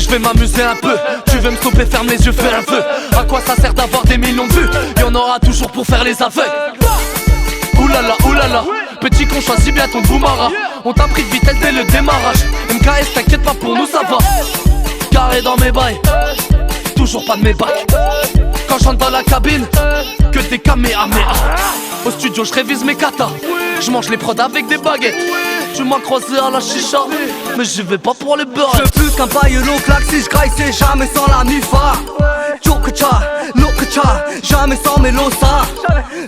je vais m'amuser un peu. Tu veux me stopper, ferme les yeux, fais un feu. À quoi ça sert d'avoir des millions de vues? Y'en aura toujours pour faire les aveugles. Oulala, oulala, petit con, choisis bien ton Boumara. On t'a pris de vitesse dès le démarrage. MKS, t'inquiète pas, pour nous ça va. Carré dans mes bails, toujours pas de mes bacs. Quand j'entre dans la cabine, que des kamehameha. Au studio, je révise mes katas. Je mange les prods avec des baguettes. Tu m'as croisé à la chicha, mais j'y vais pas pour les beurres. Je veux plus qu'un paillelot claque si je graille, c'est jamais sans la mifa. Chokacha, lokacha, jamais sans mélosa.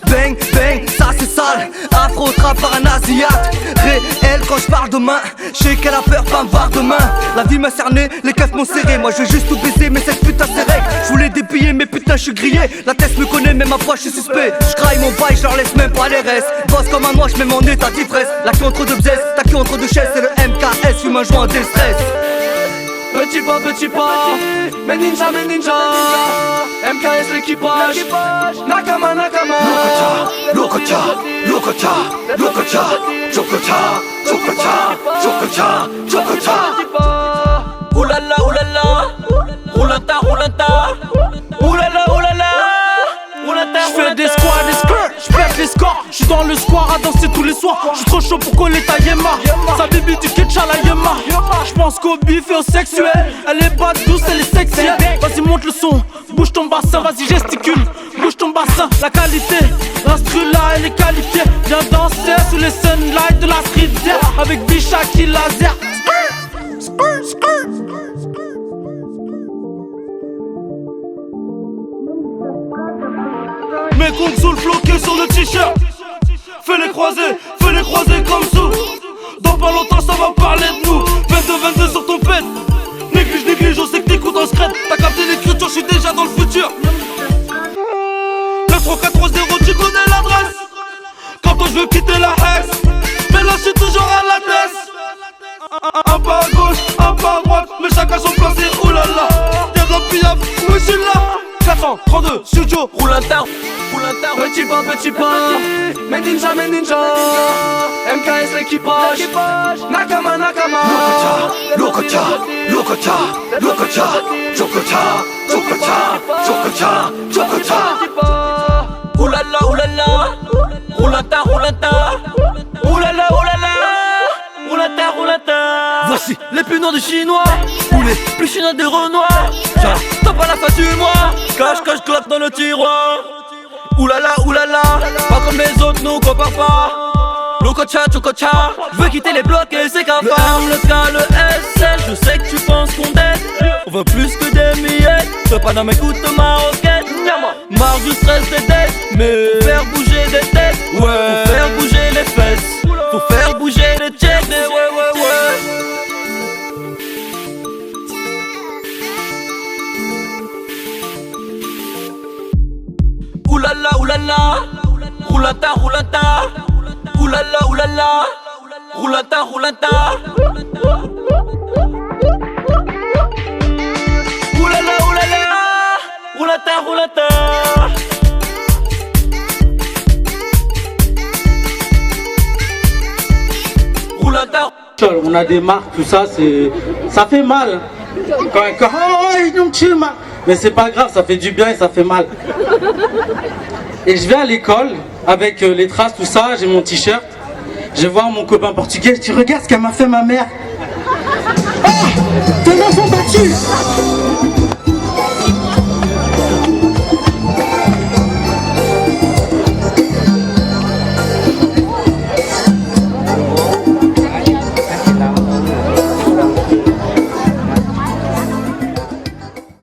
Bang, bang, ça c'est sale. Afro trap par un asiate. Réel quand je parle de main. J'sais qu'elle a peur, pas me voir demain. La vie m'a cerné, les keufs m'ont serré. Moi je veux juste tout baiser, mais cette putain c'est règle. J'voulais dépiller, mais putain je suis grillé. La tête me connaît, même ma foi je suis suspect. J'graille mon bail, j'leur laisse même pas les restes. Bosse comme un noix, j'mets mon état d'ivresse. La queue entre deux bzès, ta queue entre deux chaises. C'est le MKS, fume un joint de stress. Petit pas, mais ninja, MKS l'équipage, Nakama, Nakama. Lokacha, lokacha, lokacha, chokacha, chokacha, chokacha, chokacha. Oulala, oulala, roulata, roulata. Oulala, oulala, roulata. J'fais des squats, des skirts, j'pète les scores. J'suis dans le square à danser tous les soirs. J'suis trop chaud pour coller ta yema. Sa bibi du ketchup à la yema. J'pense qu'au bif et au sexuel. Elle est pas douce, elle est sexy. Vas-y monte le son, bouge ton bassin. Vas-y gesticule, bouge ton bassin. La qualité, l'instru là elle est qualifiée. Viens danser sous les sunlights de la street there. Avec Bicha qui laser. Mes comptes sous le floqué sur le t-shirt. Fais-les croiser comme sous. Dans pas longtemps ça va parler de nous. 22 sur ton pet. Néglige, on sait que t'écoutes en secret. T'as capté l'écriture, j'suis déjà dans le futur. 9340, tu connais l'adresse. Quand toi je veux quitter la Hex, mais là j'suis toujours à la tête. Un pas à gauche, un pas à droite, mais chacun son plan c'est oulala. Y'a de la piaf, moi j'suis là. 432, studio, roule un tard. Petit pas, mais ninja, MKS l'équipage, Nakama, Nakama. Lokacha, lokacha, lokacha, chokacha, chokacha, chokacha, chokacha. Oulala, oulala, roulata, roulata. Oulala, oulala, roulata, roulata. Voici les plus noirs du chinois, ou les plus chinois des renois. T'as pas la face du mois, cache, claque dans le tiroir. Oulala, oulala, pas comme les autres, nous compare pas. Lokacha, chokacha, je veux quitter les blocs et c'est qu'à faire. Le K, le SL, je sais que tu penses qu'on dette. On veut plus que des miettes, fais pas dans mes coups de maroquette. Marre du stress des dettes, mais faut faire bouger des têtes. Ouais, faut faire bouger les fesses, faut faire bouger les checks. Ouais. Oulala, oulala, roulata, roulata. Oulala, oulala, roulata, roulata. Oulala, oulala, roulata, roulata. Roulata. On a des marques, tout ça, ça fait mal. Ils nous tuent, mais c'est pas grave, ça fait du bien et ça fait mal. Et je vais à l'école avec les traces, tout ça, j'ai mon t-shirt. Je vais voir mon copain portugais, je dis regarde ce qu'elle m'a fait ma mère. Oh, tes enfants battus.